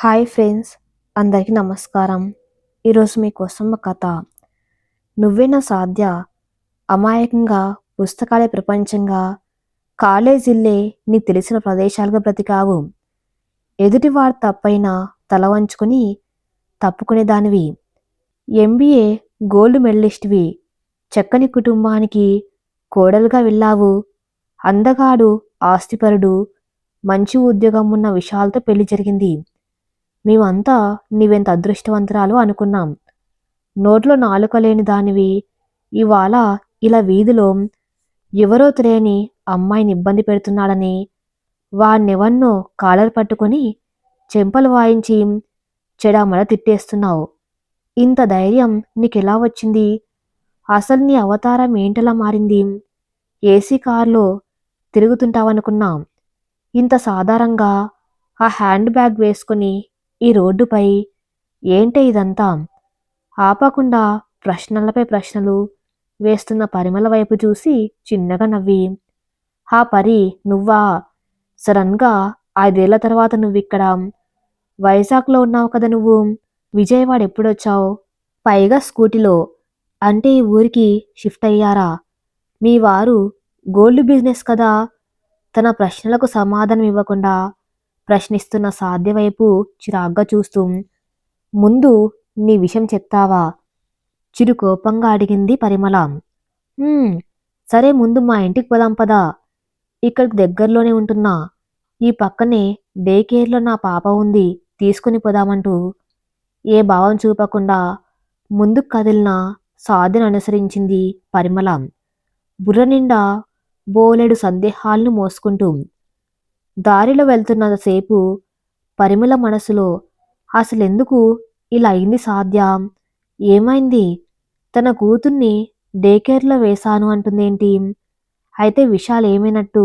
Hi friends, అందరికీ నమస్కారం. ఈరోజు మీకోసం ఒక కథ. నువ్వేనా సాధ్య అమాయకంగా పుస్తకాలే ప్రపంచంగా కాలేజీల్లే నీకు తెలిసిన ప్రదేశాలుగా బ్రతికావు. ఎదుటివాడు తప్పైనా తల వంచుకొని తప్పుకునేదానివి. MBA gold మెడలిస్ట్వి. చక్కని కుటుంబానికి కోడలుగా వెళ్ళావు. అందగాడు, ఆస్తిపరుడు, మంచి ఉద్యోగం ఉన్న విషయాలతో పెళ్లి జరిగింది. మేమంతా నీవెంత అదృష్టవంతురాలు అనుకున్నాం. నోట్లో నాలుక లేని దానివి ఇవాళ ఇలా వీధిలో ఎవరో తెలియని అమ్మాయిని ఇబ్బంది పెడుతున్నాడని వాణ్ణెవన్నో కాలర్ పట్టుకొని చెంపలు వాయించి చెడామడ తిట్టేస్తున్నావు. ఇంత ధైర్యం నీకెలా వచ్చింది? అసలు నీ అవతారం ఏంటలా మారింది? ఏసీ కారులో తిరుగుతుంటావనుకున్నాం. ఇంత సాధారణంగా ఆ హ్యాండ్ బ్యాగ్ వేసుకుని ఈ రోడ్డుపై ఏంటే ఇదంతా? ఆపకుండా ప్రశ్నలపై ప్రశ్నలు వేస్తున్న పరిమళ వైపు చూసి చిన్నగా నవ్వి, హా పరి, నువ్వా? సడన్గా 5 ఏళ్ల తర్వాత నువ్విక్కడ వైజాగ్లో ఉన్నావు కదా నువ్వు. విజయవాడ ఎప్పుడొచ్చావు? పైగా స్కూటీలో. అంటే ఈ ఊరికి షిఫ్ట్ అయ్యారా? మీ వారు గోల్డ్ బిజినెస్ కదా? తన ప్రశ్నలకు సమాధానం ఇవ్వకుండా ప్రశ్నిస్తున్న సాధ్య వైపు చిరాగ్గా చూస్తూ, ముందు నీ విషయం చెప్తావా? చిరు కోపంగా అడిగింది పరిమళ. సరే, ముందు మా ఇంటికి పోదాం పదా. ఇక్కడికి దగ్గరలోనే ఉంటున్నా. ఈ పక్కనే డే కేర్లో నా పాప ఉంది, తీసుకుని పోదామంటూ ఏ భావం చూపకుండా ముందుకు కదిలిన సాధ్యను అనుసరించింది పరిమళ. బుర్ర నిండా బోలెడు సందేహాలను మోసుకుంటూ. దారిలో వెళ్తున్నంతసేపు పరిమళ మనసులో అసలెందుకు ఇలా అయింది సాధ్య? ఏమైంది? తన కూతుర్ని డేకేర్లో వేశాను అంటుందేంటి? అయితే విషయాలు ఏమైనట్టు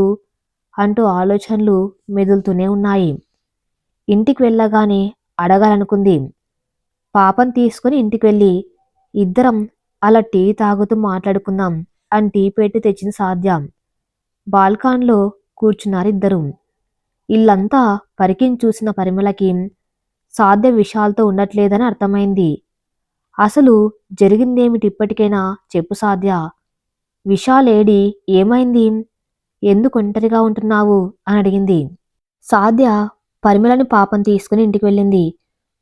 అంటూ ఆలోచనలు మెదులుతూనే ఉన్నాయి. ఇంటికి వెళ్ళగానే అడగాలనుకుంది. పాపం తీసుకుని ఇంటికి వెళ్ళి ఇద్దరం అలా టీ తాగుతూ మాట్లాడుకుందాం అని టీ పెట్టి తెచ్చిన సాధ్య. బాల్కాన్లో కూర్చున్నారిద్దరు. ఇల్లంతా పరికించి చూసిన పరిమళకి సాధ్య విషయాలతో ఉండట్లేదని అర్థమైంది. అసలు జరిగిందేమిటి ఇప్పటికైనా చెప్పు సాధ్య. విశాలేడి? ఏమైంది? ఎందుకు ఒంటరిగా ఉంటున్నావు అని అడిగింది. సాధ్య పరిమళని పాపం తీసుకుని ఇంటికి వెళ్ళింది.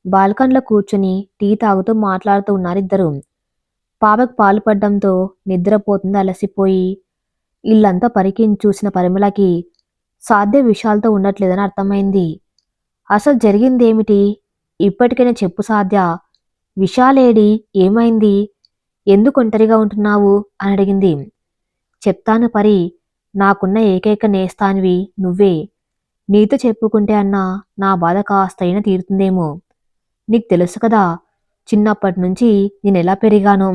బాల్కన్లో కూర్చుని టీ తాగుతూ మాట్లాడుతూ ఉన్నారిద్దరు. పాపకు పాలు పడ్డంతో నిద్రపోతుంది అలసిపోయి. ఇల్లంతా పరికించి చూసిన పరిమళకి సాధ్య విషయాలతో ఉండట్లేదని అర్థమైంది. అసలు జరిగిందేమిటి? ఇప్పటికైనా చెప్పు సాధ్య. విశాలేడి? ఏమైంది? ఎందుకు ఒంటరిగా ఉంటున్నావు అని అడిగింది. చెప్తాను పరి, నాకున్న ఏకైక నేస్తానివి నువ్వే. నీతో చెప్పుకుంటే అన్నా నా బాధ కాస్తైనా తీరుతుందేమో. నీకు తెలుసు కదా, చిన్నప్పటి నుంచి నేనెలా పెరిగానో.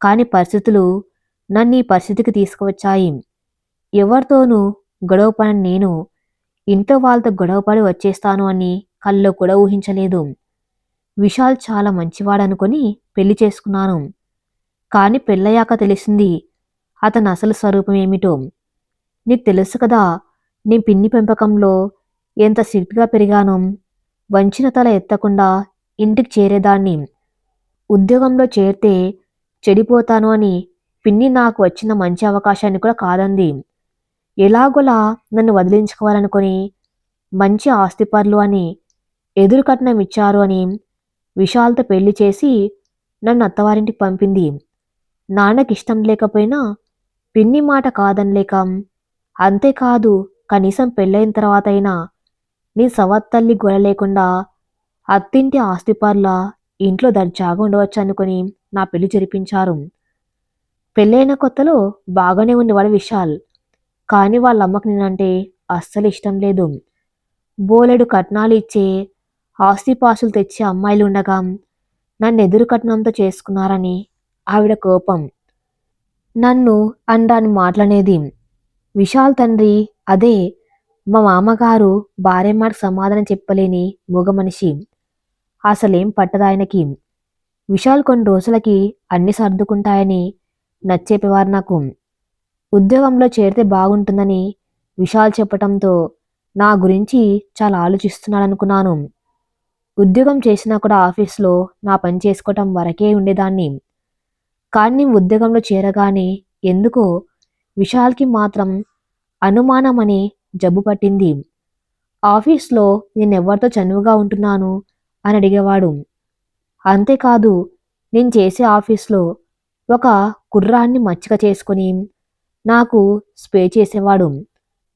కాని పరిస్థితులు నన్ను ఈ పరిస్థితికి తీసుకువచ్చాయి. ఎవరితోనూ గొడవపడని నేను ఇంట్లో వాళ్ళతో గొడవపడి వచ్చేస్తాను అని కల్లో కూడా ఊహించలేదు. విశాల్ చాలా మంచివాడనుకొని పెళ్లి చేసుకున్నాను. కాని పెళ్ళయ్యాక తెలిసింది అతని అసలు స్వరూపం ఏమిటో. నీకు తెలుసు కదా, నీ పిన్ని పెంపకంలో ఎంత స్ట్రిక్ట్గా పెరిగానో. వంచిన తల ఎత్తకుండా ఇంటికి చేరేదాన్ని. ఉద్యోగంలో చేరితే చెడిపోతాను అని పిన్ని నాకు వచ్చిన మంచి అవకాశాన్ని కూడా కాదంది. ఎలాగోలా నన్ను వదిలించుకోవాలనుకొని మంచి ఆస్తిపరులు అని ఎదురు కట్నం ఇచ్చారు అని విశాల్తో పెళ్లి చేసి నన్ను అత్తవారింటికి పంపింది. నాన్నకి ఇష్టం లేకపోయినా పిన్ని మాట కాదనలేక. అంతేకాదు, కనీసం పెళ్ళైన తర్వాత అయినా నీ సవత్తల్లి గొల లేకుండా అత్తింటి ఆస్తిపరుల ఇంట్లో దర్జాగా ఉండవచ్చు అనుకుని నా పెళ్లి జరిపించారు. పెళ్ళైన కొత్తలో బాగానే ఉండేవాడు విశాల్. కానీ వాళ్ళ అమ్మకు నేనంటే అస్సలు ఇష్టం లేదు. బోలెడు కట్నాలు ఇచ్చే, ఆస్తిపాసులు తెచ్చే అమ్మాయిలు ఉండగా నన్ను ఎదురు కట్నంతో చేసుకున్నారని ఆవిడ కోపం. నన్ను అనడాన్ని మాటలనేది. విశాల్ తండ్రి అదే మా మామగారు భార్య మాటకు సమాధానం చెప్పలేని మూగ మనిషి. అసలేం పట్టదాయనకి. విశాల్ కొన్ని రోజులకి అన్ని సర్దుకుంటాయని నచ్చేపేవారు నాకు. ఉద్యోగంలో చేరితే బాగుంటుందని విశాల్ చెప్పటంతో నా గురించి చాలా ఆలోచిస్తున్నాడనుకున్నాను. ఉద్యోగం చేసినా కూడా ఆఫీస్లో నా పని చేసుకోవటం వరకే ఉండేదాన్ని. కానీ ఉద్యోగంలో చేరగానే ఎందుకో విశాల్కి మాత్రం అనుమానం అనే జబ్బు పట్టింది. ఆఫీస్లో నేనెవరితో చనువుగా ఉంటున్నాను అని అడిగేవాడు. అంతేకాదు నేను చేసే ఆఫీస్లో ఒక కుర్రాన్ని మచ్చిక చేసుకుని నాకు స్ప్రే చేసేవాడు.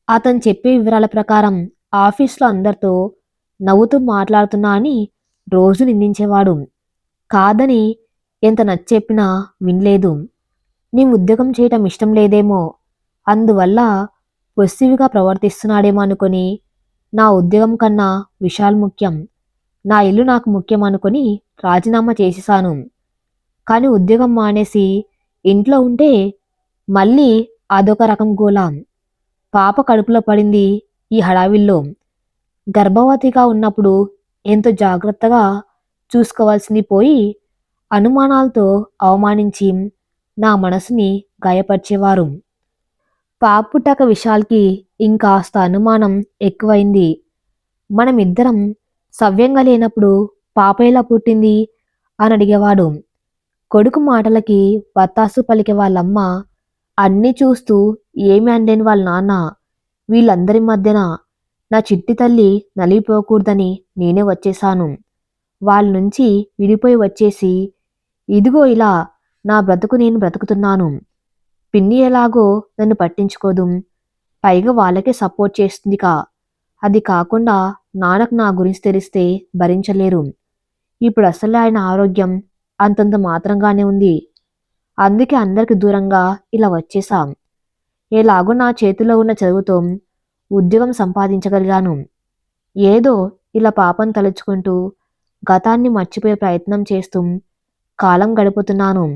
అతను చెప్పే వివరాల ప్రకారం ఆఫీస్లో అందరితో నవ్వుతూ మాట్లాడుతున్నా అని రోజు నిందించేవాడు. కాదని ఎంత నచ్చెప్పినా వినలేదు. నీ ఉద్యోగం చేయటం ఇష్టం లేదేమో, అందువల్ల పొస్సివ్‌గా ప్రవర్తిస్తున్నాడేమో అనుకొని నా ఉద్యోగం కన్నా విశాల్ ముఖ్యం, నా ఇల్లు నాకు ముఖ్యం అనుకొని రాజీనామా చేసేశాను. కానీ ఉద్యోగం మానేసి ఇంట్లో ఉంటే మళ్ళీ అదొక రకం గోల. పాప కడుపులో పడింది ఈ హడావిల్లో. గర్భవతిగా ఉన్నప్పుడు ఎంతో జాగ్రత్తగా చూసుకోవాల్సింది పోయి అనుమానాలతో అవమానించి నా మనసుని గాయపరిచేవారు. పాప పుట్టాక విశాల్కి ఇంకాస్త అనుమానం ఎక్కువైంది. మనమిద్దరం సవ్యంగా లేనప్పుడు పాప ఎలా పుట్టింది అని అడిగేవాడు. కొడుకు మాటలకి వత్తాసు పలికే వాళ్ళమ్మ అన్నీ చూస్తూ ఏమీ అనలేని వాళ్ళ నాన్న వీళ్ళందరి మధ్యన నా చిట్టి తల్లి నలిగిపోకూడదని నేనే వచ్చేశాను. వాళ్ళ నుంచి విడిపోయి వచ్చేసి ఇదిగో ఇలా నా బ్రతుకు నేను బ్రతుకుతున్నాను. పిన్ని ఎలాగో నన్ను పట్టించుకోదు. పైగా వాళ్ళకే సపోర్ట్ చేస్తుందిగా. అది కాకుండా నాన్నకు నా గురించి తెలిస్తే భరించలేరు. ఇప్పుడు అసలే ఆయన ఆరోగ్యం అంతంత మాత్రంగానే ఉంది. అందుకే అందరికి దూరంగా ఇలా వచ్చేసాం. ఎలాగో నా చేతిలో ఉన్న చదువుతో ఉద్యోగం సంపాదించగలిగాను. ఏదో ఇలా పాపను తలుచుకుంటూ గతాన్ని మర్చిపోయే ప్రయత్నం చేస్తూ కాలం గడుపుతున్నాను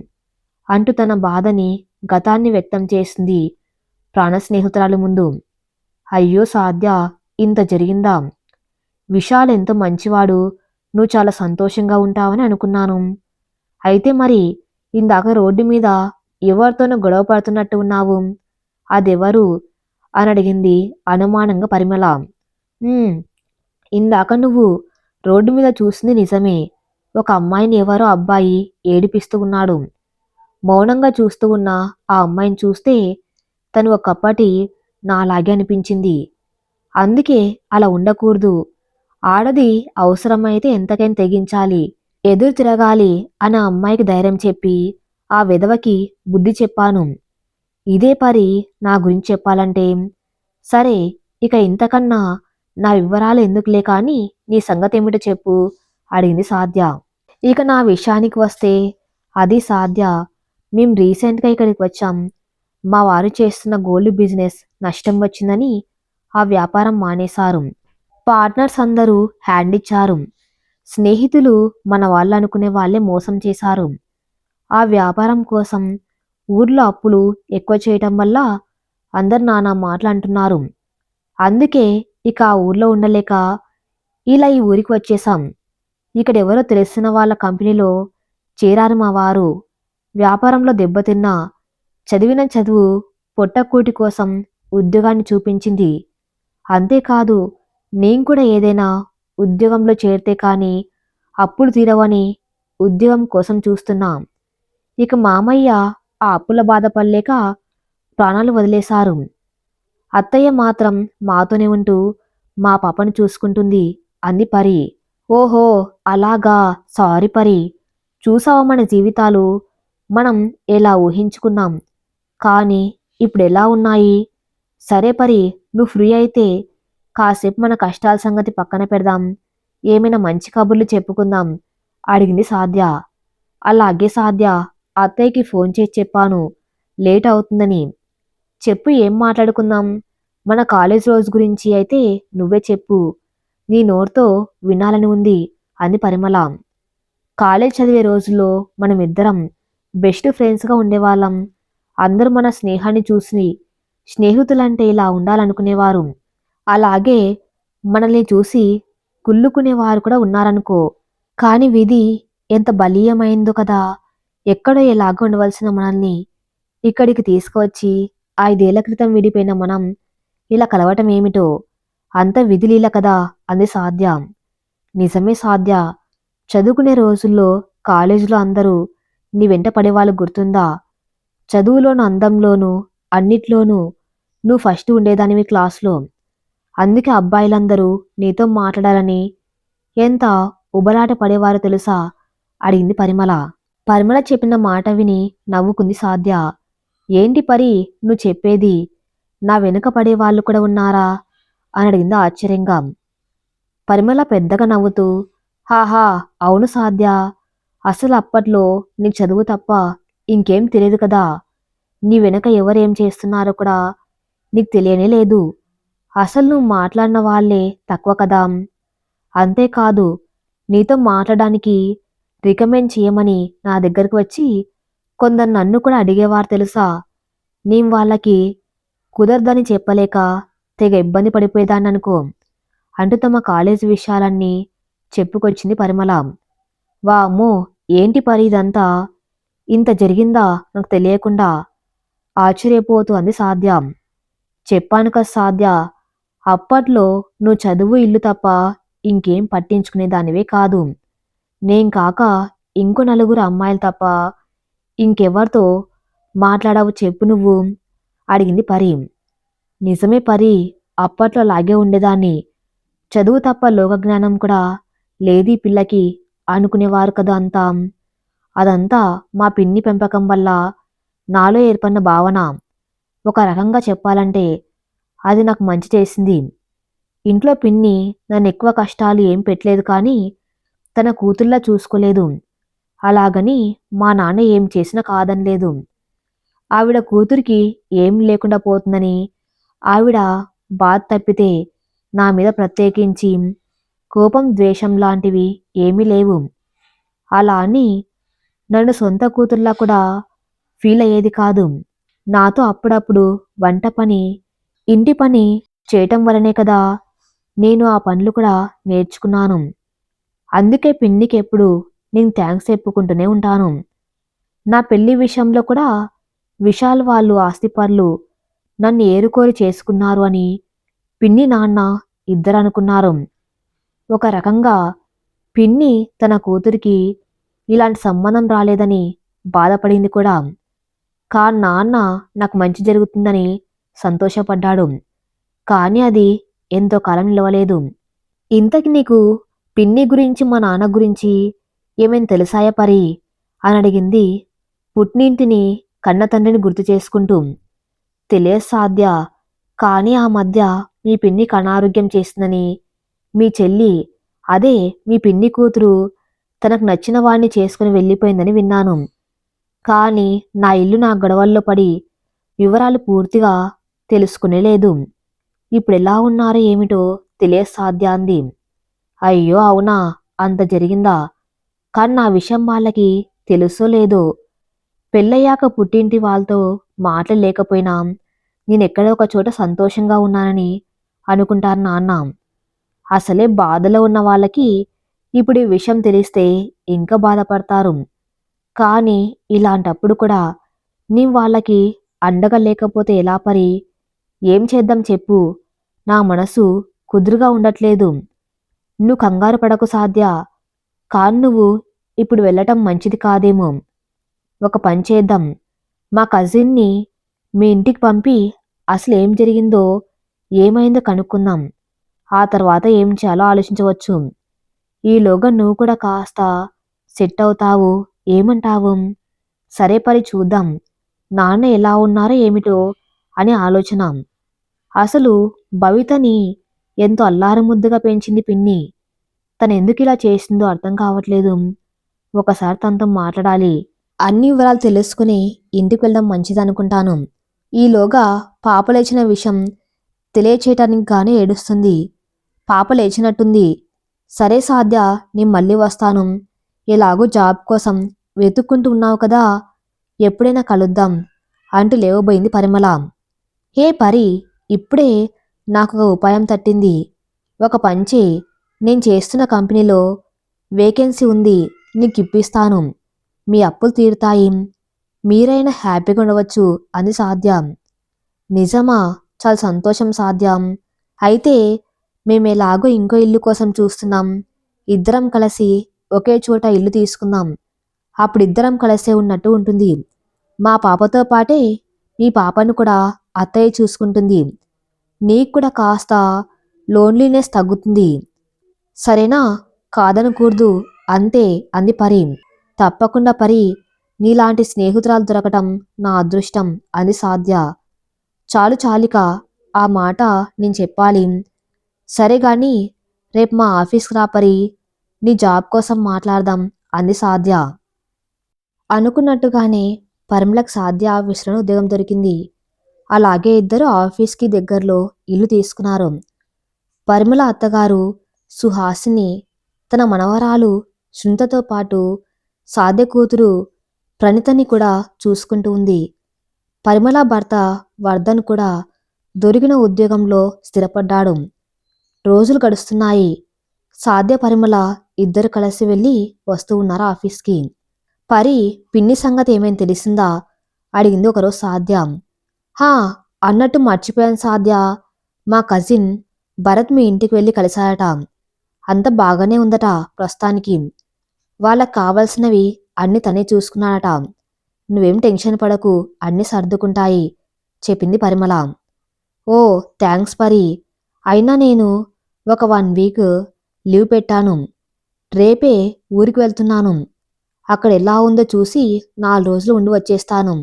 అంటూ తన బాధని గతాన్ని వ్యక్తం చేసింది ప్రాణ స్నేహితురాలి ముందు. అయ్యో సాధ్య, ఇంత జరిగిందా? విశాల్ ఎంతో మంచివాడు, నువ్వు చాలా సంతోషంగా ఉంటావని అనుకున్నాను. అయితే మరి ఇందాక రోడ్డు మీద ఎవరితోనో గొడవ పడుతున్నట్టు ఉన్నావు, అదెవరు అని అడిగింది అనుమానంగా పరిమళ. ఇందాక నువ్వు రోడ్డు మీద చూసింది నిజమే. ఒక అమ్మాయిని ఎవరో అబ్బాయి ఏడిపిస్తూ ఉన్నాడు. మౌనంగా చూస్తూ ఉన్న ఆ అమ్మాయిని చూస్తే తను ఒకప్పటి నాలాగే అనిపించింది. అందుకే అలా ఉండకూడదు. ఆడది అవసరమైతే ఎంతకైనా తెగించాలి, ఎదురు తిరగాలి అన్న అమ్మాయికి ధైర్యం చెప్పి ఆ విధవకి బుద్ధి చెప్పాను. ఇదే పరి నా గురించి చెప్పాలంటే. సరే, ఇక ఇంతకన్నా నా వివరాలు ఎందుకులే కానీ నీ సంగతేమిటో చెప్పు అడిగింది సాధ్య. ఇక నా విషయానికి వస్తే అది సాధ్య. మేం రీసెంట్గా ఇక్కడికి వచ్చాం. మా వారు చేస్తున్న గోల్డ్ బిజినెస్ నష్టం వచ్చిందని ఆ వ్యాపారం మానేశారు. పార్ట్నర్స్ అందరూ హ్యాండ్ ఇచ్చారు. స్నేహితులు మన వాళ్ళు అనుకునే వాళ్ళే మోసం చేశారు. ఆ వ్యాపారం కోసం ఊర్లో అప్పులు ఎక్కువ చేయటం వల్ల అందరు నానా మాటలు అంటున్నారు. అందుకే ఇక ఆ ఊర్లో ఉండలేక ఇలా ఈ ఊరికి వచ్చేసాం. ఇక్కడెవరో తెలిసిన వాళ్ళ కంపెనీలో చేరారు మా వారు. వ్యాపారంలో దెబ్బతిన్నా చదివిన చదువు పొట్టకూటి కోసం ఉద్యోగాన్ని చూపించింది. అంతేకాదు నేను కూడా ఏదైనా ఉద్యోగంలో చేరితే కానీ అప్పులు తీరవని ఉద్యోగం కోసం చూస్తున్నా. ఇక మామయ్య ఆ అప్పుల బాధపడలేక ప్రాణాలు వదిలేశారు. అత్తయ్య మాత్రం మాతోనే ఉంటూ మా పాపను చూసుకుంటుంది అంది పరి. ఓహో, అలాగా, సారీ పరి. చూసావా మన జీవితాలు మనం ఎలా ఊహించుకున్నాం, కానీ ఇప్పుడు ఎలా ఉన్నాయి. సరే పరి, నువ్వు ఫ్రీ అయితే కాసేపు మన కష్టాల సంగతి పక్కన పెడదాం, ఏమైనా మంచి కబుర్లు చెప్పుకుందాం అడిగింది సాధ్య. అలాగే సాధ్య, అత్తయ్యకి ఫోన్ చేసి చెప్పాను లేట్ అవుతుందని. చెప్పు, ఏం మాట్లాడుకుందాం? మన కాలేజ్ రోజు గురించి అయితే నువ్వే చెప్పు, నీ నోరుతో వినాలని ఉంది అంది పరిమళ. కాలేజ్ చదివే రోజుల్లో మనమిద్దరం బెస్ట్ ఫ్రెండ్స్గా ఉండేవాళ్ళం. అందరూ మన స్నేహాన్ని చూసి స్నేహితులంటే ఇలా ఉండాలనుకునేవారు. అలాగే మనల్ని చూసి కుళ్ళుకునేవారు కూడా ఉన్నారనుకో. కాని విధి ఎంత బలీయమైందో కదా. ఎక్కడో ఎలాగో ఉండవలసిన మనల్ని ఇక్కడికి తీసుకువచ్చి 5 ఏళ్ల క్రితం విడిపోయిన మనం ఇలా కలవటం ఏమిటో. అంత విధిలీల కదా అంది సాధ్య. నిజమే సాధ్య. చదువుకునే రోజుల్లో కాలేజీలో అందరూ నీ వెంట పడేవాళ్ళు గుర్తుందా? చదువులోను, అందంలోనూ, అన్నిట్లోనూ నువ్వు ఫస్ట్ ఉండేదానివి క్లాస్‌లో. అందుకే అబ్బాయిలందరూ నీతో మాట్లాడాలని ఎంత ఉబలాట పడేవారో తెలుసా? అడిగింది పరిమళ. పరిమళ చెప్పిన మాట విని నవ్వుకుంది సాధ్య. ఏంటి పరి నువ్వు చెప్పేది? నా వెనుక పడేవాళ్ళు కూడా ఉన్నారా? అని అడిగింది ఆశ్చర్యంగా. పరిమళ పెద్దగా నవ్వుతూ, హాహా అవును సాధ్య. అసలు అప్పట్లో నీకు చదువు తప్ప ఇంకేం తెలియదు కదా. నీ వెనక ఎవరేం చేస్తున్నారో కూడా నీకు తెలియనే లేదు. అసలు నువ్వు మాట్లాడిన వాళ్ళే తక్కువ కదా. అంతేకాదు నీతో మాట్లాడడానికి రికమెండ్ చేయమని నా దగ్గరకు వచ్చి కొందరు నన్ను కూడా అడిగేవారు తెలుసా. నేను వాళ్ళకి కుదరదని చెప్పలేక తెగ ఇబ్బంది పడిపోయేదాన్ననుకో అంటూ తమ కాలేజీ విషయాలన్నీ చెప్పుకొచ్చింది పరిమళ. వామ్మో ఏంటి పరి ఇదంతా? ఇంత జరిగిందా నాకు తెలియకుండా? ఆశ్చర్యపోతూ అంది సాధ్య. చెప్పాను కదా సాధ్య, అప్పట్లో నువ్వు చదువు ఇల్లు తప్ప ఇంకేం పట్టించుకునేదానివే కాదు. నేను కాక ఇంకో నలుగురు అమ్మాయిలు తప్ప ఇంకెవరితో మాట్లాడావు చెప్పు నువ్వు? అడిగింది పరి. నిజమే పరి, అప్పట్లో అలాగే ఉండేదాన్ని. చదువు తప్ప లోకజ్ఞానం కూడా లేదీ పిల్లకి అనుకునేవారు కదా అంతా. అదంతా మా పిన్ని పెంపకం వల్ల నాలో ఏర్పడిన భావన. ఒక రకంగా చెప్పాలంటే అది నాకు మంచి చేసింది. ఇంట్లో పిన్ని నన్ను ఎక్కువ కష్టాలు ఏం పెట్టలేదు కానీ తన కూతుర్లా చూసుకోలేదు. అలాగని మా నాన్న ఏం చేసినా కాదనలేదు. ఆవిడ కూతురికి ఏం లేకుండా పోతుందని ఆవిడ బాధ తప్పితే నా మీద ప్రత్యేకించి కోపం, ద్వేషం లాంటివి ఏమీ లేవు. అలా అని నన్ను సొంత కూతుర్లా కూడా ఫీల్ అయ్యేది కాదు. నాతో అప్పుడప్పుడు వంట పని, ఇంటి పని చేయటం వల్లనే కదా నేను ఆ పనులు కూడా నేర్చుకున్నాను. అందుకే పిన్నికి ఎప్పుడు నేను థ్యాంక్స్ చెప్పుకుంటూనే ఉంటాను. నా పెళ్లి విషయంలో కూడా విశాల్ వాళ్ళు ఆస్తిపరులు నన్ను ఏరుకోరి చేసుకున్నారు అని పిన్ని నాన్న ఇద్దరు అనుకున్నారు. ఒక రకంగా పిన్ని తన కూతురికి ఇలాంటి సంబంధం రాలేదని బాధపడింది కూడా. నాన్న నాకు మంచి జరుగుతుందని సంతోషపడ్డాడు. కానీ అది ఎంతో కాలం నిలవలేదు. ఇంతకి నీకు పిన్ని గురించి మా నాన్న గురించి ఏమేం తెలుసాయా పరి? అని అడిగింది పుట్టినింటిని కన్న తండ్రిని గుర్తు చేసుకుంటూ. తెలియదు సాధ్య, కానీ ఆ మధ్య మీ పిన్నికి అనారోగ్యం చేసిందని మీ చెల్లి, అదే మీ పిన్ని కూతురు తనకు నచ్చిన వాడిని చేసుకుని వెళ్ళిపోయిందని విన్నాను. కానీ నా ఇల్లు నా గొడవల్లో పడి వివరాలు పూర్తిగా తెలుసుకునేలేదు. ఇప్పుడెలా ఉన్నారో ఏమిటో తెలియదు సాధ్య అంది. అయ్యో అవునా, అంత జరిగిందా? కానీ నా విషయం వాళ్ళకి తెలుసో లేదో. పెళ్ళయ్యాక పుట్టింటి వాళ్ళతో మాట్లాడలేకపోయినా నేనెక్కడో ఒక చోట సంతోషంగా ఉన్నానని అనుకుంటారు నాన్న. అసలే బాధలో ఉన్న వాళ్ళకి ఇప్పుడు ఈ విషయం తెలిస్తే ఇంకా బాధపడతారు. కానీ ఇలాంటప్పుడు కూడా నీ వాళ్ళకి అండగా లేకపోతే ఎలా పరి? ఏం చేద్దాం చెప్పు? నా మనసు కుదురుగా ఉండట్లేదు. నువ్వు కంగారు పడకు సాధ్య. కాని నువ్వు ఇప్పుడు వెళ్ళటం మంచిది కాదేమో. ఒక పని చేద్దాం. మా కజిన్ని మీ ఇంటికి పంపి అసలు ఏం జరిగిందో ఏమైందో కనుక్కుందాం. ఆ తర్వాత ఏం చేయాలో ఆలోచించవచ్చు. ఈలోగా నువ్వు కూడా కాస్త సెట్ అవుతావు. ఏమంటావు? సరే పరి చూద్దాం. నాన్న ఎలా ఉన్నారో ఏమిటో అని ఆలోచన. అసలు భవితని ఎంతో అల్లారముద్దుగా పెంచింది పిన్ని. తనెందుకు ఇలా చేసిందో అర్థం కావట్లేదు. ఒకసారి తనతో మాట్లాడాలి. అన్ని వివరాలు తెలుసుకుని ఇంటికి వెళ్దాం మంచిదనుకుంటాను. ఈలోగా పాప లేచిన విషయం తెలియచేయటానికి గానే ఏడుస్తుంది. పాప లేచినట్టుంది. సరే సాధ్య, నేను మళ్ళీ వస్తాను. ఎలాగో జాబ్ కోసం వెతుక్కుంటూ ఉన్నావు కదా, ఎప్పుడైనా కలుద్దాం అంటూ లేవబోయింది పరిమళ. హే పరి, ఇప్పుడే నాకు ఒక ఉపాయం తట్టింది. ఒక పంచే, నేను చేస్తున్న కంపెనీలో వేకెన్సీ ఉంది, నీకు ఇప్పిస్తాను. మీ అప్పులు తీరుతాయి. మీరైనా హ్యాపీగా ఉండవచ్చు అంది సాధ్యం. నిజమా? చాలా సంతోషం సాధ్యం. అయితే మేమెలాగో ఇంకో ఇల్లు కోసం చూస్తున్నాం. ఇద్దరం కలిసి ఒకే చోట ఇల్లు తీసుకుందాం. అప్పుడిద్దరం కలిసే ఉన్నట్టు ఉంటుంది. మా పాపతో పాటే మీ పాపను కూడా అత్తయ్య చూసుకుంటుంది. నీకు కూడా కాస్త లోన్లీనెస్ తగ్గుతుంది. సరేనా? కాదనకూడదు అంతే అంది పరి. తప్పకుండా పరి. నీలాంటి స్నేహితురాలు దొరకటం నా అదృష్టం అంది సాధ్య. చాలు చాలిక, ఆ మాట నేను చెప్పాలి. సరే గాని రేపు మా ఆఫీస్కి రా పరి. నీ జాబ్ కోసం మాట్లాడదాం అంది సాధ్య. అనుకున్నట్టుగానే పరిమళకు సాధ్య ఆఫీసులో ఉద్యోగం దొరికింది. అలాగే ఇద్దరు ఆఫీస్కి దగ్గరలో ఇల్లు తీసుకున్నారు. పరిమళ అత్తగారు సుహాసిని తన మనవరాలు శృంతతో పాటు సాధ్య కూతురు ప్రణితని కూడా చూసుకుంటూ ఉంది. పరిమళ భర్త వర్ధన్ కూడా దొరికిన ఉద్యోగంలో స్థిరపడ్డాడు. రోజులు గడుస్తున్నాయి. సాధ్య పరిమళ ఇద్దరు కలిసి వెళ్ళి వస్తూ ఉన్నారు ఆఫీస్కి. పరి పిన్ని సంగతి ఏమైనా తెలిసిందా అడిగింది ఒకరోజు సాధ్య. హా, అన్నట్టు మర్చిపోయాను సాధ్య. మా కజిన్ భరత్ మీ ఇంటికి వెళ్ళి కలిశాడట. అంత బాగానే ఉందట ప్రస్తుతానికి. వాళ్ళకు కావలసినవి అన్ని తనే చూసుకున్నాడట. నువ్వేం టెన్షన్ పడకు, అన్నీ సర్దుకుంటాయి చెప్పింది పరిమళ. ఓ థ్యాంక్స్ పరి. అయినా నేను ఒక 1 వీక్ లీవ్ పెట్టాను. రేపే ఊరికి వెళ్తున్నాను. అక్కడ ఎలా ఉందో చూసి 4 రోజులు ఉండి వచ్చేస్తాను.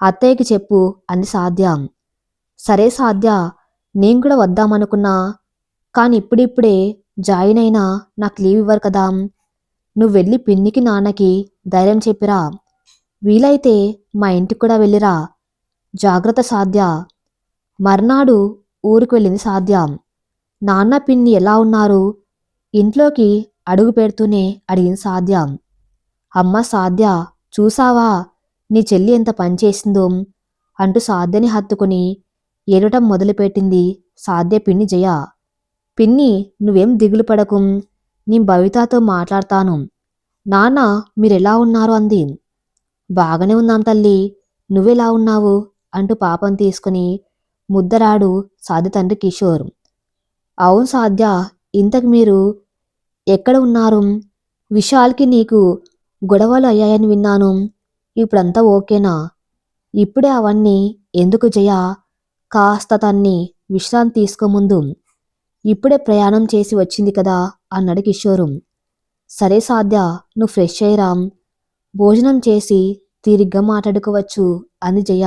అత్తయ్యకి చెప్పు అంది సాధ్య. సరే సాధ్య, నేను కూడా వద్దామనుకున్నా. కానీ ఇప్పుడిప్పుడే జాయిన్ అయినా నాకు లీవ్ ఇవ్వరు కదా. నువ్వు వెళ్ళి పిన్నికి నాన్నకి ధైర్యం చెప్పిరా. వీలైతే మా ఇంటికి కూడా వెళ్ళిరా. జాగ్రత్త సాధ్య. మర్నాడు ఊరికి వెళ్ళింది సాధ్య. నాన్న పిన్ని ఎలా ఉన్నారు? ఇంట్లోకి అడుగు పెడుతూనే అడిగింది సాధ్య. అమ్మ సాధ్య, చూసావా నీ చెల్లి ఎంత పనిచేసిందో అంటూ సాధ్యని హత్తుకుని ఏడటం మొదలుపెట్టింది సాధ్య పిన్ని జయ. పిన్ని, నువ్వేం దిగులు పడకు. నేను భవితతో మాట్లాడతాను. నాన్న మీరెలా ఉన్నారు అంది. బాగానే ఉన్నాం తల్లి. నువ్వెలా ఉన్నావు అంటూ పాపం తీసుకుని ముద్దరాడు సాధ్య తండ్రి కిషోర్. అవును సాధ్య, ఇంతకు మీరు ఎక్కడ ఉన్నారు? విశాల్కి నీకు గొడవలు అయ్యాయని విన్నాను. ఇప్పుడంతా ఓకేనా? ఇప్పుడే అవన్నీ ఎందుకు జయ? కాస్త తన్ని విశ్రాంతి తీసుకోముందు. ఇప్పుడే ప్రయాణం చేసి వచ్చింది కదా అన్నాడు కిషోరు. సరే సాధ్య, నువ్వు ఫ్రెష్ అయ్యిరా. భోజనం చేసి తీరిగ్గా మాట్లాడుకోవచ్చు అంది జయ.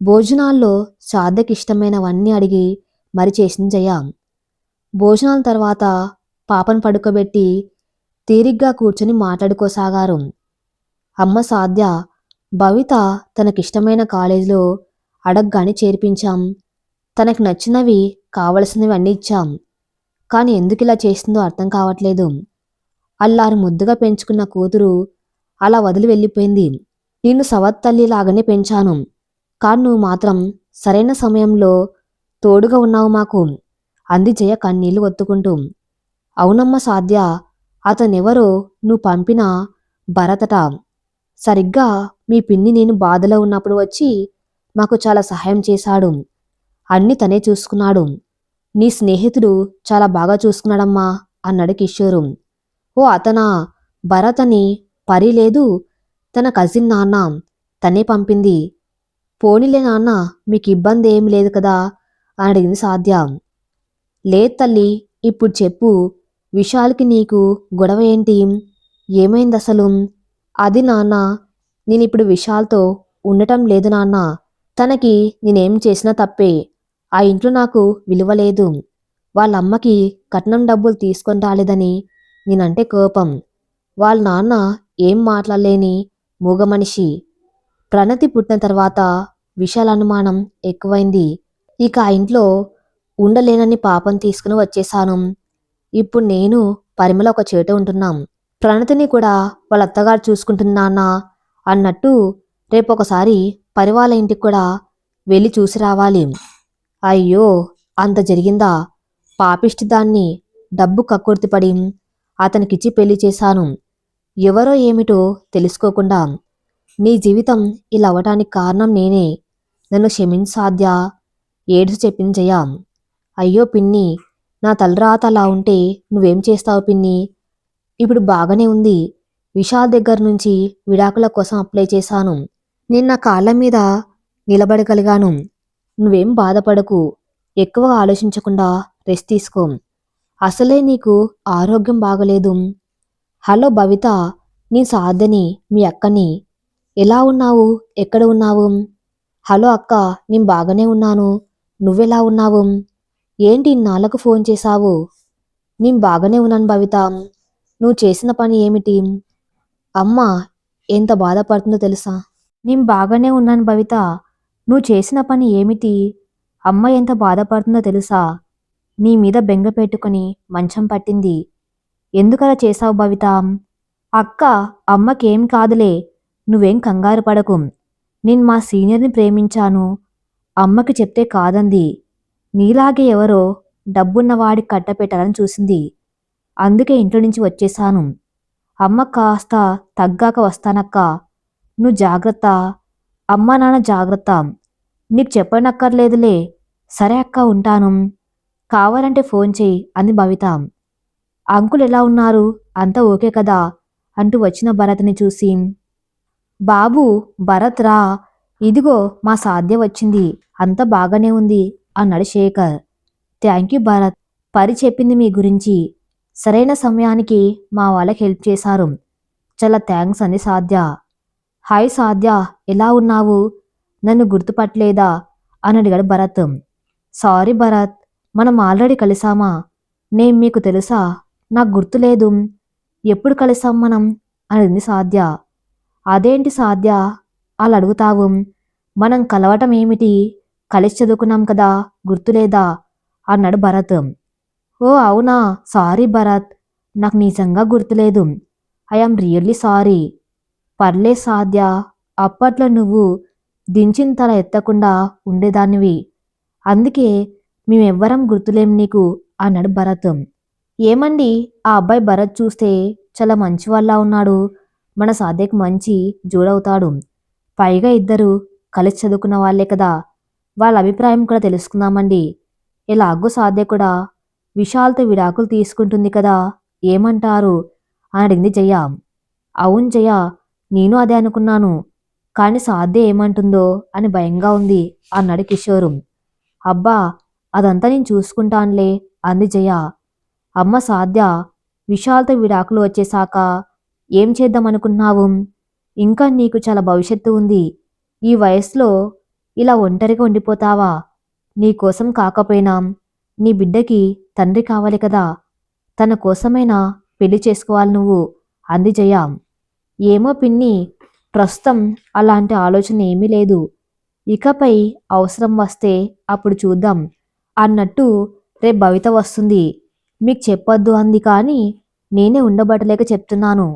భోజనాల్లో సాధ్యకి ఇష్టమైనవన్నీ అడిగి మరి చేసింది జయ. భోజనాల తర్వాత పాపను పడుకోబెట్టి తీరిగ్గా కూర్చొని మాట్లాడుకోసాగారు. అమ్మ సాధ్య, భవిత తనకిష్టమైన కాలేజీలో అడగ్గానే చేర్పించాం. తనకి నచ్చినవి కావలసినవి అన్నీ ఇచ్చాం. కానీ ఎందుకు ఇలా చేసిందో అర్థం కావట్లేదు. అల్లారు ముద్దుగా పెంచుకున్న కూతురు అలా వదిలి వెళ్ళిపోయింది. నిన్ను సవత్తల్లిలాగానే పెంచాను. కానీ నువ్వు మాత్రం సరైన సమయంలో తోడుగా ఉన్నావు మాకు అంది జయ కన్నీళ్లు ఒత్తుకుంటూ. అవునమ్మ సాధ్య, అతనెవరో నువ్వు పంపిన భరతట. సరిగ్గా మీ పిన్ని నేను బాధలో ఉన్నప్పుడు వచ్చి మాకు చాలా సహాయం చేశాడు. అన్నీ తనే చూసుకున్నాడు. నీ స్నేహితుడు చాలా బాగా చూసుకున్నాడమ్మా అన్నాడు కిషోరు. ఓ అతనా? భరత్ అని పరి లేదు, తన కజిన్ నాన్న. తనే పంపింది. పోనీలే నాన్న, మీకు ఇబ్బంది ఏం లేదు కదా అని అడిగింది సాధ్య. లేదు తల్లి, ఇప్పుడు చెప్పు. విశాల్కి నీకు గొడవ ఏంటి? ఏమైంది అసలు? అది నాన్న, నేనిప్పుడు విశాల్తో ఉండటం లేదు నాన్న. తనకి నేనేం చేసినా తప్పే. ఆ ఇంట్లో నాకు విలువ లేదు. వాళ్ళమ్మకి కట్నం డబ్బులు తీసుకొని రాలేదని నేనంటే కోపం. వాళ్ళ నాన్న ఏం మాట్లాడలేని మూగ మనిషి. ప్రణతి పుట్టిన తర్వాత విశాల్ అనుమానం ఎక్కువైంది. ఇక ఆ ఇంట్లో ఉండలేనని పాపం తీసుకుని వచ్చేశాను. ఇప్పుడు నేను పరిమళ ఒక చేట ఉంటున్నాం. ప్రణతిని కూడా వాళ్ళ అత్తగారు చూసుకుంటున్నానా అన్నట్టు రేపొకసారి పరివాళ్ళ ఇంటికి కూడా వెళ్ళి చూసి రావాలి. అయ్యో, అంత జరిగిందా? పాపిష్టి దాన్ని డబ్బు కక్కుర్తిపడి అతనికిచ్చి పెళ్లి చేశాను. ఎవరో ఏమిటో తెలుసుకోకుండా. నీ జీవితం ఇలా అవ్వటానికి కారణం నేనే. నన్ను క్షమించు సాధ్య ఏడుస్తూ చెప్పింది జయ. అయ్యో పిన్ని, నా తలరాత అలా ఉంటే నువ్వేం చేస్తావు పిన్ని? ఇప్పుడు బాగానే ఉంది. విశాల్ దగ్గర నుంచి విడాకుల కోసం అప్లై చేశాను. నేను నా కాళ్ళ మీద నిలబడగలిగాను. నువ్వేం బాధపడకు. ఎక్కువ ఆలోచించకుండా రెస్ట్ తీసుకో. అసలే నీకు ఆరోగ్యం బాగలేదు. హలో భవిత, నీ సాధని మీ అక్కని. ఎలా ఉన్నావు? ఎక్కడ ఉన్నావు? హలో అక్క, నేను బాగానే ఉన్నాను. నువ్వెలా ఉన్నావు? ఏంటి ఇన్నాళ్లకు ఫోన్ చేశావు? నేను బాగానే ఉన్నాను భవిత. నువ్వు చేసిన పని ఏమిటి? అమ్మ ఎంత బాధపడుతుందో తెలుసా? నేను బాగానే ఉన్నాను భవిత. నువ్వు చేసిన పని ఏమిటి? అమ్మ ఎంత బాధపడుతుందో తెలుసా? నీ మీద బెంగ పెట్టుకుని మంచం పట్టింది. ఎందుకలా చేశావు భవిత? అక్క, అమ్మకేం కాదులే. నువ్వేం కంగారు పడకు. నేను మా సీనియర్ని ప్రేమించాను. అమ్మకి చెప్తే కాదంది. నీలాగే ఎవరో డబ్బున్నవాడికి కట్టపెట్టాలని చూసింది. అందుకే ఇంట్లో నుంచి వచ్చేశాను. అమ్మ కాస్త తగ్గాక వస్తానక్క. నువ్వు జాగ్రత్త. అమ్మా నాన్న జాగ్రత్త. నీకు చెప్పనక్కర్లేదులే. సరే అక్క, ఉంటాను. కావాలంటే ఫోన్ చెయ్యి అంది భవిత. అంకుల్ ఎలా ఉన్నారు? అంతా ఓకే కదా అంటూ వచ్చిన భరత్ని చూసి, బాబు భరత్ రా, ఇదిగో మా సాధ్య వచ్చింది, అంతా బాగానే ఉంది అన్నాడు శేఖర్. థ్యాంక్ యూ భరత్, పరి చెప్పింది మీ గురించి. సరైన సమయానికి మా వాళ్ళకి హెల్ప్ చేశారు. చాలా థ్యాంక్స్ అంది సాధ్య. హాయ్ సాధ్య, ఎలా ఉన్నావు? నన్ను గుర్తుపట్టలేదా అని అడిగాడు భరత్. సారీ భరత్, మనం ఆల్రెడీ కలిసామా? నేను మీకు తెలుసా? నాకు గుర్తులేదు. ఎప్పుడు కలిసాం మనం అనింది సాధ్య. అదేంటి సాధ్య అలా అడుగుతావు? మనం కలవటం ఏమిటి? కలిసి చదువుకున్నాం కదా, గుర్తులేదా అన్నాడు భరత్. ఓ అవునా, సారీ భరత్, నాకు నిజంగా గుర్తులేదు. I am really sorry. పర్లే సాధ్య, అప్పట్లో నువ్వు దించిన తల ఎత్తకుండా ఉండేదానివి. అందుకే మేమెవ్వరం గుర్తులేం నీకు అన్నాడు భరత్. ఏమండి, ఆ అబ్బాయి భరత్ చూస్తే చాలా మంచివాళ్ళ ఉన్నాడు. మన సాధ్యకు మంచి జోడవుతాడు. పైగా ఇద్దరు కలిసి చదువుకున్న వాళ్లే కదా. వాళ్ళ అభిప్రాయం కూడా తెలుసుకుందామండి. ఎలాగో సాధ్య కూడా విశాల్తో విడాకులు తీసుకుంటుంది కదా, ఏమంటారు అని అడిగింది జయ. అవును జయ, నేను అదే అనుకున్నాను. కాని సాధ్య ఏమంటుందో అని భయంగా ఉంది అన్నాడు కిషోరు. అబ్బా, అదంతా నేను చూసుకుంటానులే అంది జయ. అమ్మ సాధ్య, విశాల్తో విడాకులు వచ్చేశాక ఏం చేద్దామనుకున్నావు? ఇంకా నీకు చాలా భవిష్యత్తు ఉంది. ఈ వయసులో ఇలా ఒంటరిగా ఉండిపోతావా? నీకోసం కాకపోయినా నీ బిడ్డకి తండ్రి కావాలి కదా, తన కోసమైనా పెళ్లి చేసుకోవాలి నువ్వు అంది జయ. ఏమో పిన్ని, ప్రస్తుతం అలాంటి ఆలోచన ఏమీ లేదు. ఇకపై అవసరం వస్తే అప్పుడు చూద్దాం అన్నట్టు రేపు భవిత వస్తుంది. మీకు చెప్పొద్దు అంది, కానీ నేనే ఉండబట్టలేక చెప్తున్నాను.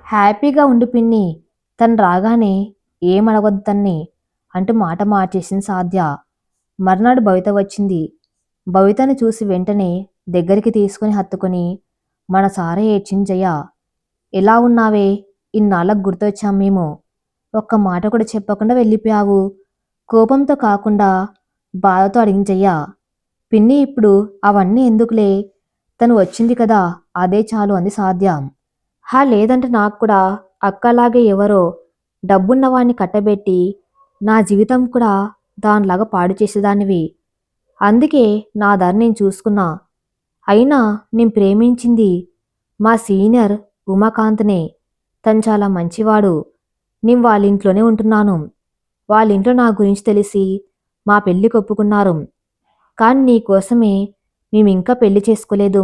హ్యాపీగా ఉండు పిన్ని, తను రాగానే ఏమడగొద్దు తన్ని అంటూ మాట మార్చేసింది సాధ్య. మర్నాడు భవిత వచ్చింది. భవితను చూసి వెంటనే దగ్గరికి తీసుకుని హత్తుకుని మనసారా ఏడ్చింది జయ. ఎలా ఉన్నావే? ఇన్నాళ్ళకు గుర్తొచ్చాం మేము. ఒక్క మాట కూడా చెప్పకుండా వెళ్ళిపోయావు. కోపంతో కాకుండా బాధతో అడిగింది జయ. పిన్ని, ఇప్పుడు అవన్నీ ఎందుకులే, తను వచ్చింది కదా, అదే చాలు అంది సాధ్య. లేదంటే నాకు కూడా అక్కలాగే ఎవరో డబ్బున్నవాణ్ణి కట్టబెట్టి నా జీవితం కూడా దానిలాగా పాడు చేసేదానివి. అందుకే నా దారి నేను చూసుకున్నా. అయినా నేను ప్రేమించింది మా సీనియర్ ఉమాకాంత్నే. తను చాలా మంచివాడు. నేను వాళ్ళింట్లోనే ఉంటున్నాను. వాళ్ళింట్లో నా గురించి తెలిసి మా పెళ్లికి ఒప్పుకున్నారు. కానీ నీకోసమే మేమింకా పెళ్లి చేసుకోలేదు.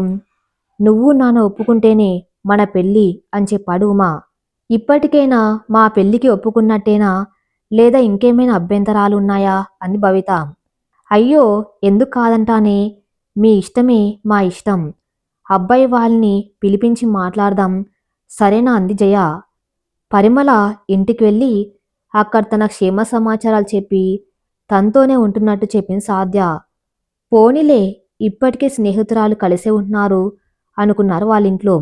నువ్వు నాన్న ఒప్పుకుంటేనే మన పెళ్ళి అని చెప్పాడు ఉమా. ఇప్పటికైనా మా పెళ్లికి ఒప్పుకున్నట్టేనా, లేదా ఇంకేమైనా అభ్యంతరాలు ఉన్నాయా అంది భవిత. అయ్యో, ఎందుకు కాదంటానే, మీ ఇష్టమే మా ఇష్టం. అబ్బాయి వాళ్ళని పిలిపించి మాట్లాడదాం, సరేనా అంది జయ. పరిమళ ఇంటికి వెళ్ళి అక్కడ తన క్షేమ సమాచారాలు చెప్పి తనతోనే ఉంటున్నట్టు చెప్పింది సాధ్య. పోనీలే, ఇప్పటికే స్నేహితురాలు కలిసే ఉంటున్నారు అనుకున్నారు వాళ్ళింట్లో.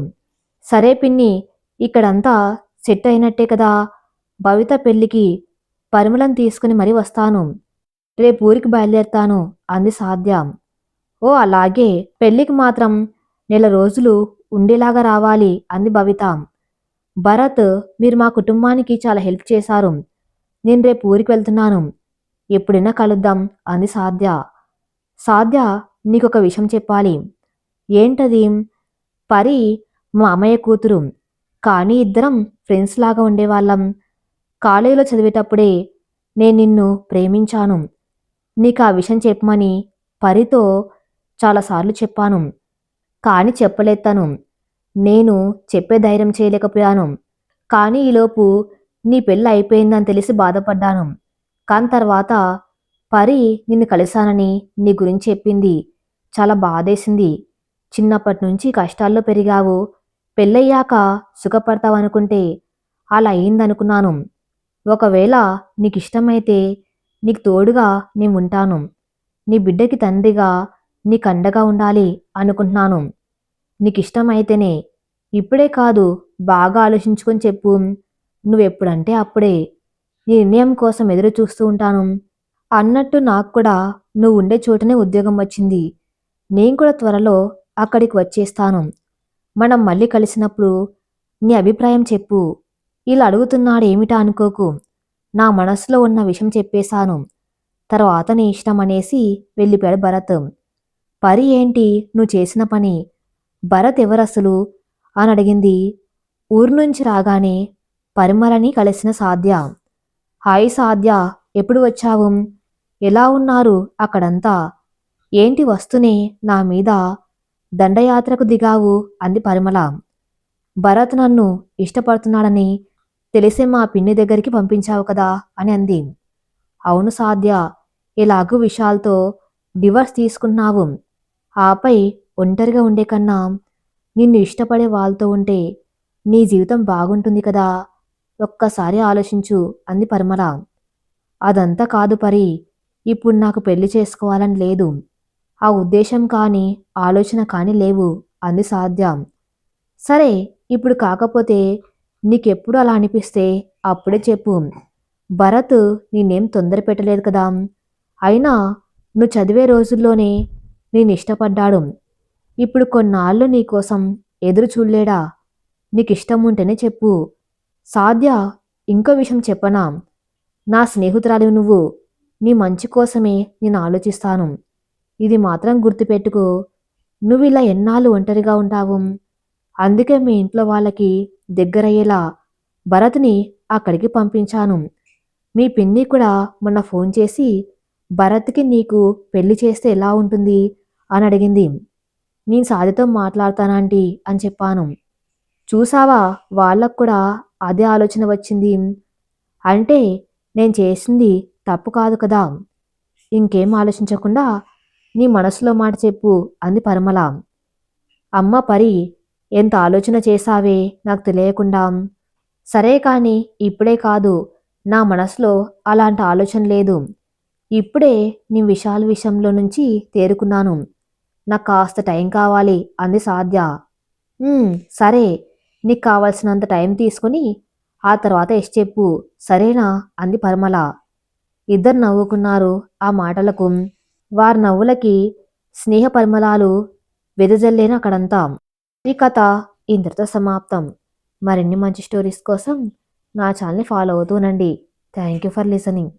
సరే పిన్ని, ఇక్కడంతా సెట్ అయినట్టే కదా. భవిత పెళ్లికి పరిమళం తీసుకుని మరీ వస్తాను. రేపు ఊరికి బయలుదేరుతాను అంది సాధ్య. ఓ అలాగే, పెళ్ళికి మాత్రం నెల రోజులు ఉండేలాగా రావాలి అంది భవిత. భరత్, మీరు మా కుటుంబానికి చాలా హెల్ప్ చేశారు. నేను రేపు ఊరికి వెళ్తున్నాను. ఎప్పుడైనా కలుద్దాం అంది సాధ్య. సాధ్య, నీకొక విషయం చెప్పాలి. ఏంటది? పరి మా అమ్మయ్య కూతురు. కానీ ఇద్దరం ఫ్రెండ్స్ లాగా ఉండేవాళ్ళం. కాలేజీలో చదివేటప్పుడే నేను నిన్ను ప్రేమించాను. నీకు ఆ విషయం చెప్పమని పరితో చాలాసార్లు చెప్పాను. కానీ చెప్పలేదు తను. నేను చెప్పే ధైర్యం చేయలేకపోయాను. కానీ ఈలోపు నీ పెళ్ళి అయిపోయిందని తెలిసి బాధపడ్డాను. కాని తర్వాత పరి నిన్ను కలిశానని నీ గురించి చెప్పింది. చాలా బాధేసింది. చిన్నప్పటి నుంచి కష్టాల్లో పెరిగావు. పెళ్ళయ్యాక సుఖపడతావనుకుంటే అలా అయిందనుకున్నాను. ఒకవేళ నీకిష్టమైతే నీకు తోడుగా నేనుంటాను. నీ బిడ్డకి తండ్రిగా నీకండగా ఉండాలి అనుకుంటున్నాను. నీకిష్టమైతేనే. ఇప్పుడే కాదు, బాగా ఆలోచించుకొని చెప్పు. నువ్వెప్పుడంటే అప్పుడే. నీ నిర్ణయం కోసం ఎదురు చూస్తూ ఉంటాను. అన్నట్టు నాకు కూడా నువ్వు ఉండే చోటనే ఉద్యోగం వచ్చింది. నేను కూడా త్వరలో అక్కడికి వచ్చేస్తాను. మనం మళ్ళీ కలిసినప్పుడు నీ అభిప్రాయం చెప్పు. ఇలా అడుగుతున్నాడేమిటా అనుకోకు. నా మనసులో ఉన్న విషయం చెప్పేశాను. తర్వాత నీ ఇష్టం అనేసి వెళ్ళిపోయాడు భరత్. పరి ఏంటి నువ్వు చేసిన పని? భరత్ ఎవరసలు అని అడిగింది. ఊరు నుంచి రాగానే పరిమళని కలిసిన సాధ్య. హాయ్ సాధ్య, ఎప్పుడు వచ్చావు? ఎలా ఉన్నారు అక్కడంతా? ఏంటి వస్తూనే నా మీద దండయాత్రకు దిగావు అంది పరిమళ. భరత్ నన్ను ఇష్టపడుతున్నాడని తెలిసే మా పిన్ని దగ్గరికి పంపించావు కదా అని అంది. అవును సాధ్య, ఎలాగూ విషయాలతో డివర్స్ తీసుకున్నావు. ఆపై ఒంటరిగా ఉండే కన్నా నిన్ను ఇష్టపడే వాళ్ళతో ఉంటే నీ జీవితం బాగుంటుంది కదా. ఒక్కసారి ఆలోచించు అంది పరిమళ. అదంతా కాదు పరి. ఇప్పుడు నాకు పెళ్లి చేసుకోవాలని లేదు. ఆ ఉద్దేశం కానీ ఆలోచన కానీ లేవు అంది సాధ్య. సరే, ఇప్పుడు కాకపోతే నీకెప్పుడు అలా అనిపిస్తే అప్పుడే చెప్పు. భరత్ నేనేం తొందర పెట్టలేదు కదా. అయినా నువ్వు చదివే రోజుల్లోనే నేను ఇష్టపడ్డాడు. ఇప్పుడు కొన్నాళ్ళు నీకోసం ఎదురు చూడలేడా? నీకిష్టం ఉంటేనే చెప్పు. సాధ్య, ఇంకో విషయం చెప్పనా? నా స్నేహితురాలివి నువ్వు. నీ మంచి కోసమే నేను ఆలోచిస్తాను. ఇది మాత్రం గుర్తుపెట్టుకో. నువ్విలా ఎన్నాళ్ళు ఒంటరిగా ఉంటావు. అందుకే మీ ఇంట్లో వాళ్ళకి దగ్గరయ్యేలా భరత్ని అక్కడికి పంపించాను. మీ పిన్ని కూడా మొన్న ఫోన్ చేసి భరత్కి నీకు పెళ్లి చేస్తే ఎలా ఉంటుంది అని అడిగింది. నేను సాధితో మాట్లాడతానంటీ అని చెప్పాను. చూసావా, వాళ్ళకు కూడా అదే ఆలోచన వచ్చింది. అంటే నేను చేసింది తప్పు కాదు కదా. ఇంకేం ఆలోచించకుండా నీ మనసులో మాట చెప్పు అంది పరిమళ. అమ్మ పరి, ఎంత ఆలోచన చేశావే నాకు తెలియకుండా. సరే కానీ ఇప్పుడే కాదు, నా మనసులో అలాంటి ఆలోచన లేదు. ఇప్పుడే నీ విషయాల విషయంలో నుంచి తేరుకున్నాను. నాకు కాస్త టైం కావాలి అంది సాధ్య. సరే, నీకు కావలసినంత టైం తీసుకొని ఆ తర్వాత ఎస్ చెప్పు, సరేనా అంది పరిమళ. ఇద్దరు నవ్వుకున్నారు ఆ మాటలకు. వారి నవ్వులకి స్నేహ పరిమళాలు వెదజల్లేన అక్కడంతా. ఈ కథ ఇంతటితో సమాప్తం. మరిన్ని మంచి స్టోరీస్ కోసం నా ఛానల్ని ఫాలో అవుతూనండి. Thank you for listening.